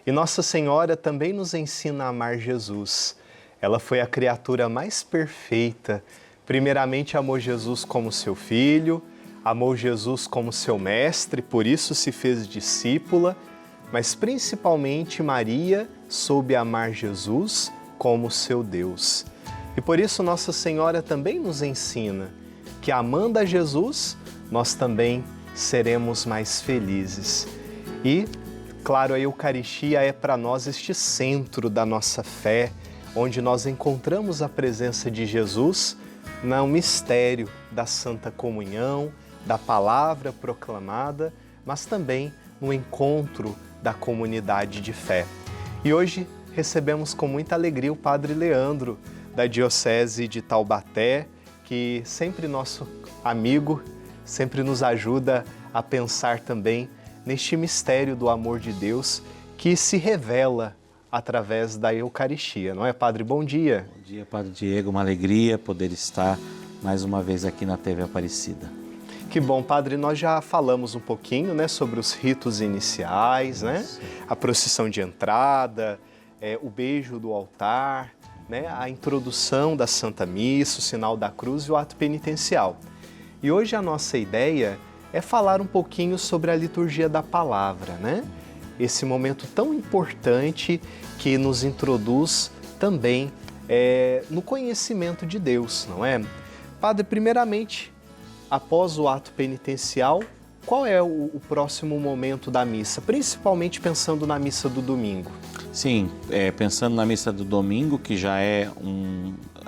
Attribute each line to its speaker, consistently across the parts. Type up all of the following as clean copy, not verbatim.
Speaker 1: E Nossa Senhora também nos ensina a amar Jesus. Ela foi a criatura mais perfeita. Primeiramente amou Jesus como seu filho, amou Jesus como seu mestre, por isso se fez discípula, mas principalmente Maria soube amar Jesus como seu Deus. E por isso Nossa Senhora também nos ensina que amando a Jesus, nós também seremos mais felizes. E, claro, a Eucaristia é para nós este centro da nossa fé, onde nós encontramos a presença de Jesus no mistério da Santa Comunhão, da palavra proclamada, mas também no encontro da comunidade de fé. E hoje recebemos com muita alegria o Padre Leandro, da Diocese de Taubaté, que sempre nosso amigo, sempre nos ajuda a pensar também neste mistério do amor de Deus que se revela através da Eucaristia, não é, Padre? Bom dia.
Speaker 2: Bom dia, Padre Diego. Uma alegria poder estar mais uma vez aqui na TV Aparecida.
Speaker 1: Que bom, Padre. Nós já falamos um pouquinho, né, sobre os ritos iniciais, né? A procissão de entrada, o beijo do altar, né? A introdução da Santa Missa, o sinal da cruz e o ato penitencial. E hoje a nossa ideia é falar um pouquinho sobre a liturgia da palavra, né? Esse momento tão importante que nos introduz também no conhecimento de Deus, não é? Padre, primeiramente, após o ato penitencial, qual é o próximo momento da missa? Principalmente pensando na missa do domingo.
Speaker 2: Sim, pensando na missa do domingo, que já é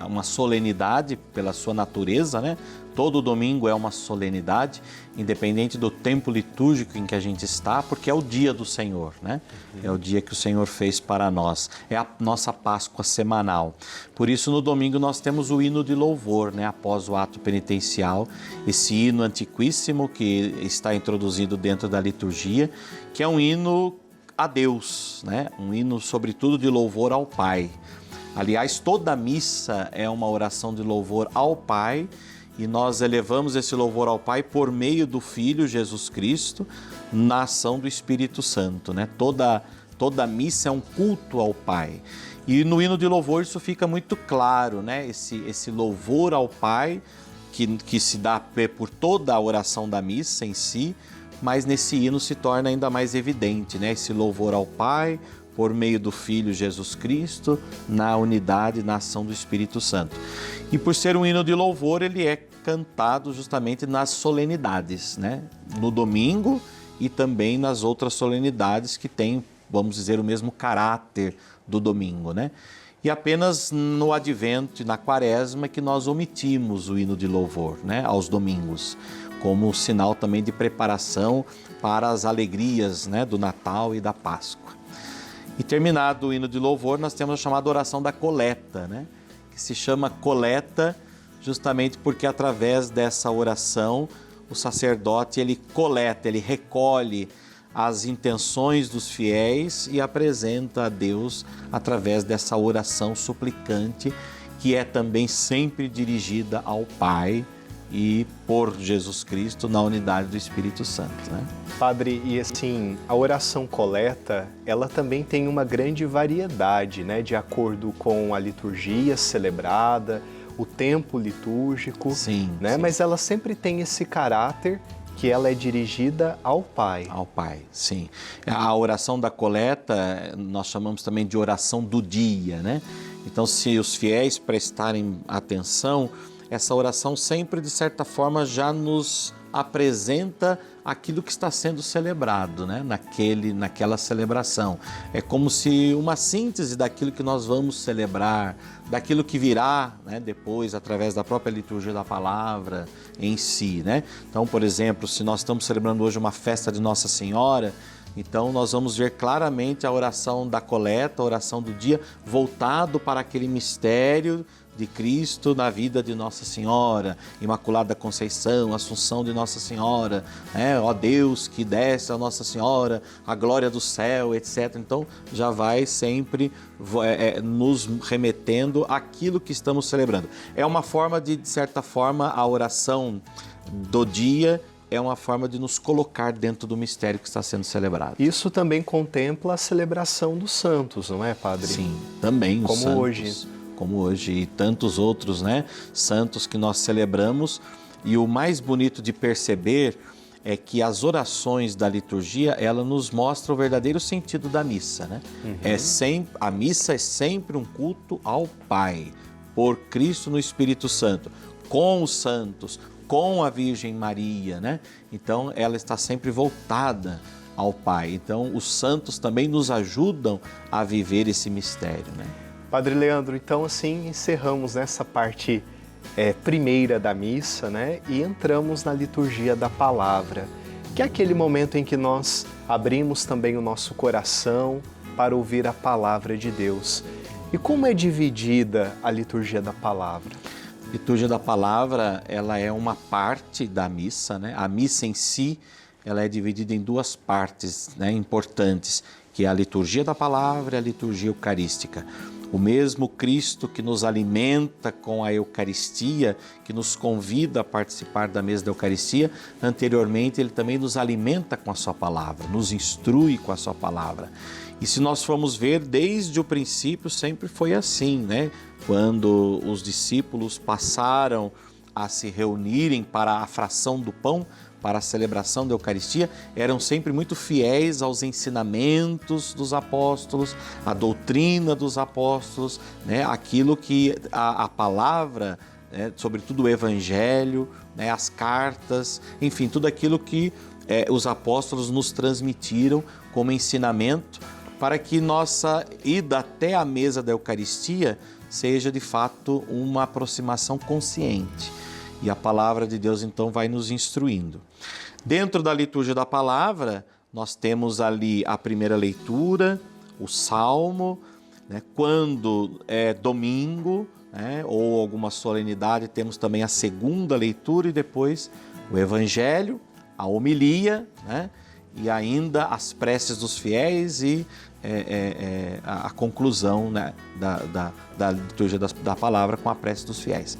Speaker 2: uma solenidade pela sua natureza, né? Todo domingo é uma solenidade, independente do tempo litúrgico em que a gente está, porque é o dia do Senhor, né? É o dia que o Senhor fez para nós, é a nossa Páscoa semanal. Por isso, no domingo, nós temos o hino de louvor, né? Após o ato penitencial, esse hino antiquíssimo que está introduzido dentro da liturgia, que é um hino a Deus, né? Um hino, sobretudo, de louvor ao Pai. Aliás, toda a missa é uma oração de louvor ao Pai, e nós elevamos esse louvor ao Pai por meio do Filho Jesus Cristo, na ação do Espírito Santo, né? Toda missa é um culto ao Pai. E no hino de louvor isso fica muito claro, né? Esse louvor ao Pai que se dá por toda a oração da missa em si, mas nesse hino se torna ainda mais evidente, né? Esse louvor ao Pai por meio do Filho Jesus Cristo, na unidade, na ação do Espírito Santo. E por ser um hino de louvor, ele é cantado justamente nas solenidades, né? No domingo e também nas outras solenidades que têm, vamos dizer, o mesmo caráter do domingo, né? E apenas no Advento e na Quaresma que nós omitimos o hino de louvor, né? Aos domingos, como sinal também de preparação para as alegrias, né? Do Natal e da Páscoa. E terminado o hino de louvor, nós temos a chamada oração da coleta, né? Que se chama coleta justamente porque através dessa oração o sacerdote ele coleta, ele recolhe as intenções dos fiéis e apresenta a Deus através dessa oração suplicante que é também sempre dirigida ao Pai e por Jesus Cristo na unidade do Espírito Santo, né?
Speaker 1: Padre, e assim, a oração coleta, ela também tem uma grande variedade, né? De acordo com a liturgia celebrada, o tempo litúrgico,
Speaker 2: sim,
Speaker 1: né?
Speaker 2: Sim.
Speaker 1: Mas ela sempre tem esse caráter que ela é dirigida ao Pai.
Speaker 2: Ao Pai, sim. A oração da coleta, nós chamamos também de oração do dia, né? Então, se os fiéis prestarem atenção, essa oração sempre, de certa forma, já nos apresenta aquilo que está sendo celebrado, né? Naquela celebração. É como se uma síntese daquilo que nós vamos celebrar, daquilo que virá, né, depois, através da própria liturgia da palavra em si, né? Então, por exemplo, se nós estamos celebrando hoje uma festa de Nossa Senhora, então nós vamos ver claramente a oração da coleta, a oração do dia, voltado para aquele mistério de Cristo na vida de Nossa Senhora, Imaculada Conceição, Assunção de Nossa Senhora, né? Ó Deus que desce a Nossa Senhora, a glória do céu, etc. Então já vai sempre nos remetendo àquilo que estamos celebrando. É uma forma de certa forma, a oração do dia é uma forma de nos colocar dentro do mistério que está sendo celebrado.
Speaker 1: Isso também contempla a celebração dos santos, não é, Padre?
Speaker 2: Sim, também os
Speaker 1: como
Speaker 2: santos.
Speaker 1: Hoje.
Speaker 2: Como hoje e tantos outros, né? Santos que nós celebramos. E o mais bonito de perceber é que as orações da liturgia, ela nos mostra o verdadeiro sentido da missa, né? A missa é sempre um culto ao Pai, por Cristo no Espírito Santo, com os santos, com a Virgem Maria, né? Então, ela está sempre voltada ao Pai. Então, os santos também nos ajudam a viver esse mistério, né?
Speaker 1: Padre Leandro, então assim encerramos nessa parte primeira da missa, né? E entramos na liturgia da palavra, que é aquele momento em que nós abrimos também o nosso coração para ouvir a palavra de Deus. E como é dividida a liturgia da palavra?
Speaker 2: A liturgia da palavra, ela é uma parte da missa, né? A missa em si, ela é dividida em duas partes, né, importantes, que é a liturgia da palavra e a liturgia eucarística. O mesmo Cristo que nos alimenta com a Eucaristia, que nos convida a participar da mesa da Eucaristia, anteriormente Ele também nos alimenta com a sua palavra, nos instrui com a sua palavra. E se nós formos ver, desde o princípio sempre foi assim, né? Quando os discípulos passaram a se reunirem para a fração do pão, para a celebração da Eucaristia, eram sempre muito fiéis aos ensinamentos dos apóstolos, à doutrina dos apóstolos, né? Aquilo que a palavra, né? Sobretudo o Evangelho, né? As cartas, enfim, tudo aquilo que os apóstolos nos transmitiram como ensinamento para que nossa ida até a mesa da Eucaristia seja de fato uma aproximação consciente. E a palavra de Deus então vai nos instruindo. Dentro da liturgia da palavra, nós temos ali a primeira leitura, o salmo, né? Quando é domingo, né? Ou alguma solenidade, temos também a segunda leitura e depois o evangelho, a homilia, né? E ainda as preces dos fiéis e a conclusão, né? da liturgia da palavra com a prece dos fiéis.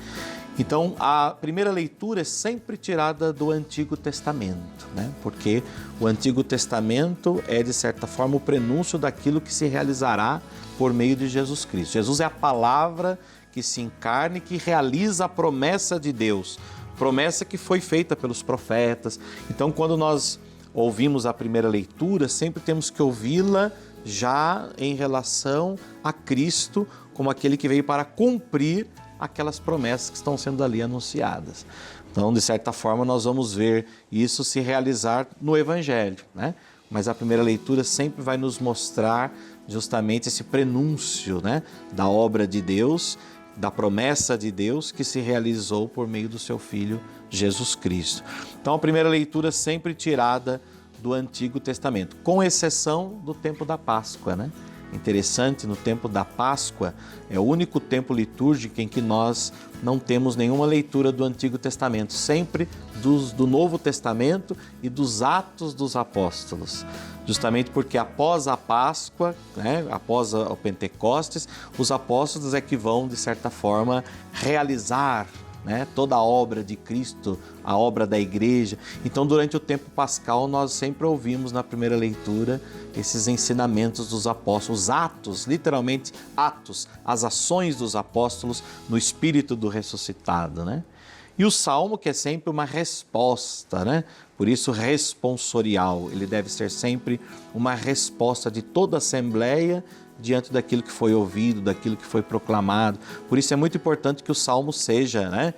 Speaker 2: Então, a primeira leitura é sempre tirada do Antigo Testamento, né? Porque o Antigo Testamento é, de certa forma, o prenúncio daquilo que se realizará por meio de Jesus Cristo. Jesus é a palavra que se encarna e que realiza a promessa de Deus, promessa que foi feita pelos profetas. Então, quando nós ouvimos a primeira leitura, sempre temos que ouvi-la já em relação a Cristo, como aquele que veio para cumprir aquelas promessas que estão sendo ali anunciadas. Então, de certa forma, nós vamos ver isso se realizar no Evangelho, né? Mas a primeira leitura sempre vai nos mostrar justamente esse prenúncio, né? Da obra de Deus, da promessa de Deus que se realizou por meio do seu Filho Jesus Cristo. Então, a primeira leitura sempre tirada do Antigo Testamento, com exceção do tempo da Páscoa, né? Interessante, no tempo da Páscoa é o único tempo litúrgico em que nós não temos nenhuma leitura do Antigo Testamento, sempre do Novo Testamento e dos Atos dos Apóstolos. Justamente porque após a Páscoa, né, após o Pentecostes, os apóstolos é que vão, de certa forma, realizar, né, toda a obra de Cristo, a obra da igreja. Então, durante o tempo pascal, nós sempre ouvimos na primeira leitura esses ensinamentos dos apóstolos, atos, literalmente atos, as ações dos apóstolos no espírito do ressuscitado, né? E o salmo, que é sempre uma resposta, né? Por isso, responsorial, ele deve ser sempre uma resposta de toda a assembleia diante daquilo que foi ouvido, daquilo que foi proclamado. Por isso é muito importante que o salmo seja, né,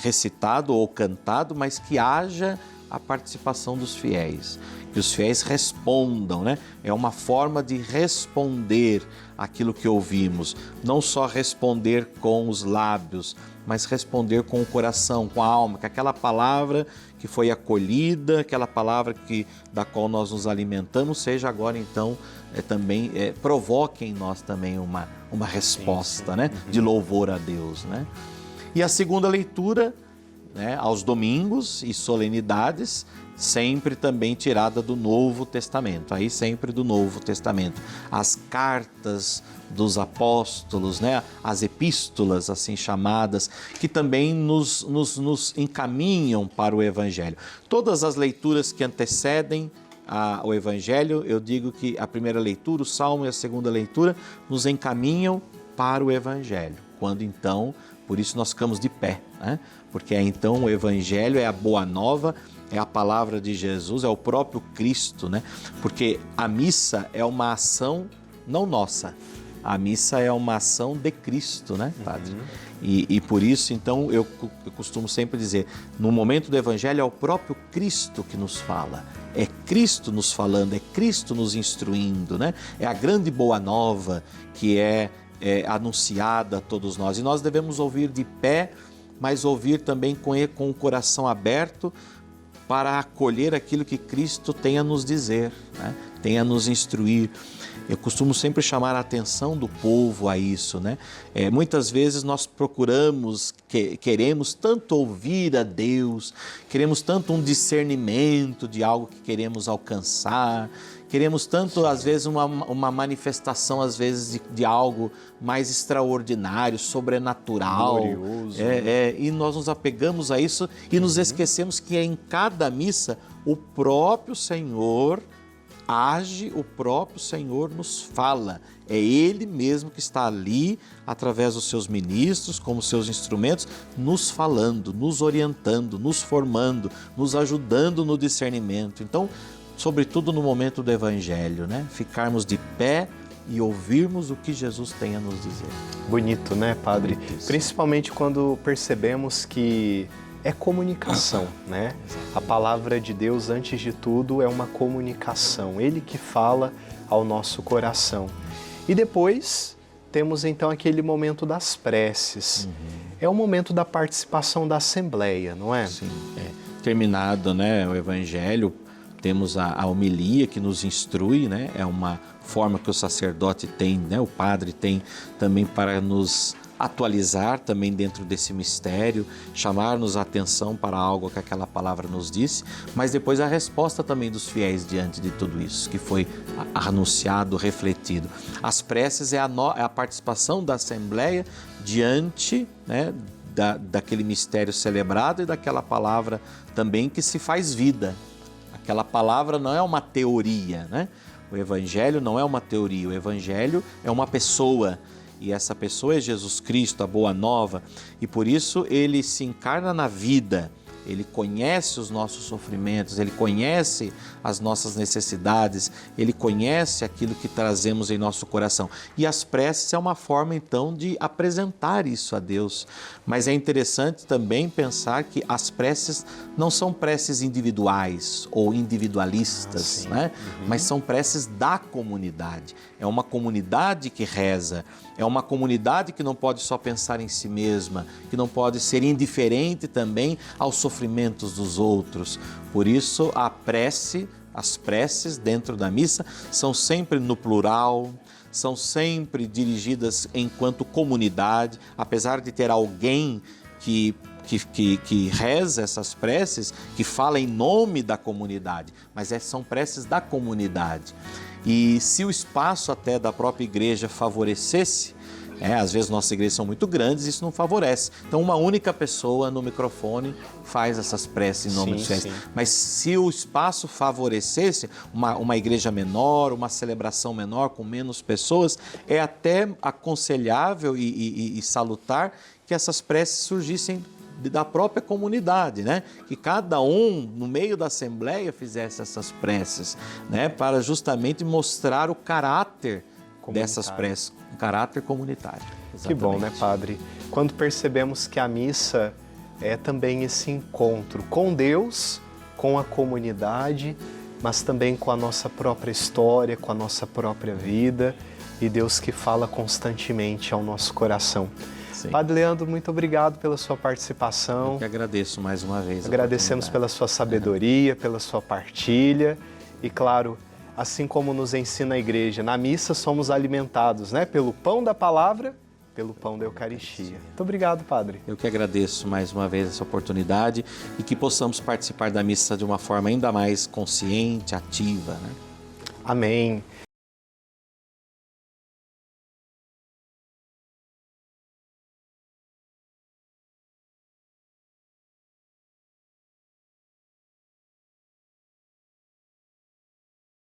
Speaker 2: recitado ou cantado, mas que haja a participação dos fiéis, que os fiéis respondam, né? É uma forma de responder aquilo que ouvimos, não só responder com os lábios, mas responder com o coração, com a alma, que aquela palavra que foi acolhida, aquela palavra da qual nós nos alimentamos, seja agora então também provoque em nós também uma resposta, né, de louvor a Deus, né? E a segunda leitura, né, aos domingos e solenidades, sempre também tirada do Novo Testamento, aí sempre do Novo Testamento. As cartas dos apóstolos, né? As epístolas assim chamadas, que também nos encaminham para o Evangelho. Todas as leituras que antecedem o Evangelho, eu digo que a primeira leitura, o Salmo e a segunda leitura, nos encaminham para o Evangelho. Quando então, por isso nós ficamos de pé, né? Porque então o Evangelho é a boa nova, é a palavra de Jesus, é o próprio Cristo, né? Porque a missa é uma ação não nossa, a missa é uma ação de Cristo, né, Padre? E por isso, então, eu costumo sempre dizer, no momento do Evangelho é o próprio Cristo que nos fala, é Cristo nos falando, é Cristo nos instruindo, né? É a grande boa nova que é anunciada a todos nós. E nós devemos ouvir de pé, mas ouvir também com o coração aberto para acolher aquilo que Cristo tem a nos dizer, né? Tem a nos instruir. Eu costumo sempre chamar a atenção do povo a isso, né? Muitas vezes nós procuramos, queremos tanto ouvir a Deus, queremos tanto um discernimento de algo que queremos alcançar, queremos tanto, às vezes, uma manifestação, às vezes, de algo mais extraordinário, sobrenatural.
Speaker 1: Glorioso.
Speaker 2: E nós nos apegamos a isso e nos esquecemos que em cada missa o próprio Senhor age, o próprio Senhor nos fala. É Ele mesmo que está ali, através dos seus ministros, como seus instrumentos, nos falando, nos orientando, nos formando, nos ajudando no discernimento. Então, sobretudo no momento do Evangelho, né? Ficarmos de pé e ouvirmos o que Jesus tem a nos dizer.
Speaker 1: Bonito, né, Padre?
Speaker 2: Bonito.
Speaker 1: Principalmente quando percebemos que é comunicação, né? A palavra de Deus, antes de tudo, é uma comunicação. Ele que fala ao nosso coração. E depois temos então aquele momento das preces. É o momento da participação da Assembleia, não é?
Speaker 2: Sim. Terminado, né, o Evangelho, temos a homilia que nos instrui, né? É uma forma que o sacerdote tem, né? O padre tem também para nos atualizar também dentro desse mistério, chamar-nos a atenção para algo que aquela palavra nos disse, mas depois a resposta também dos fiéis diante de tudo isso, que foi anunciado, refletido. As preces é a participação da Assembleia diante, né, daquele mistério celebrado e daquela palavra também que se faz vida. Aquela palavra não é uma teoria, né? O Evangelho não é uma teoria, o Evangelho é uma pessoa. E essa pessoa é Jesus Cristo, a Boa Nova, e por isso ele se encarna na vida, ele conhece os nossos sofrimentos, ele conhece as nossas necessidades, ele conhece aquilo que trazemos em nosso coração. E as preces é uma forma então de apresentar isso a Deus. Mas é interessante também pensar que as preces não são preces individuais ou individualistas, né? Mas são preces da comunidade. É uma comunidade que reza, é uma comunidade que não pode só pensar em si mesma, que não pode ser indiferente também aos sofrimentos dos outros. Por isso, as preces dentro da missa são sempre no plural, são sempre dirigidas enquanto comunidade, apesar de ter alguém que reza essas preces, que fala em nome da comunidade, mas são preces da comunidade. E se o espaço até da própria igreja favorecesse, às vezes nossas igrejas são muito grandes, isso não favorece. Então uma única pessoa no microfone faz essas preces em nome dos fiéis. Mas se o espaço favorecesse uma igreja menor, uma celebração menor, com menos pessoas, é até aconselhável e salutar que essas preces surgissem da própria comunidade, né? Que cada um, no meio da Assembleia, fizesse essas preces, né? Para justamente mostrar o caráter dessas preces, um caráter comunitário. Exatamente.
Speaker 1: Que bom, né, Padre? Quando percebemos que a missa é também esse encontro com Deus, com a comunidade, mas também com a nossa própria história, com a nossa própria vida, e Deus que fala constantemente ao nosso coração.
Speaker 2: Sim.
Speaker 1: Padre Leandro, muito obrigado pela sua participação.
Speaker 2: Eu que agradeço mais uma vez.
Speaker 1: Agradecemos pela sua sabedoria, pela sua partilha e, claro, assim como nos ensina a igreja, na missa somos alimentados, né, pelo pão da palavra pelo pão da Eucaristia. Muito obrigado, Padre.
Speaker 2: Eu que agradeço mais uma vez essa oportunidade e que possamos participar da missa de uma forma ainda mais consciente, ativa, né?
Speaker 1: Amém.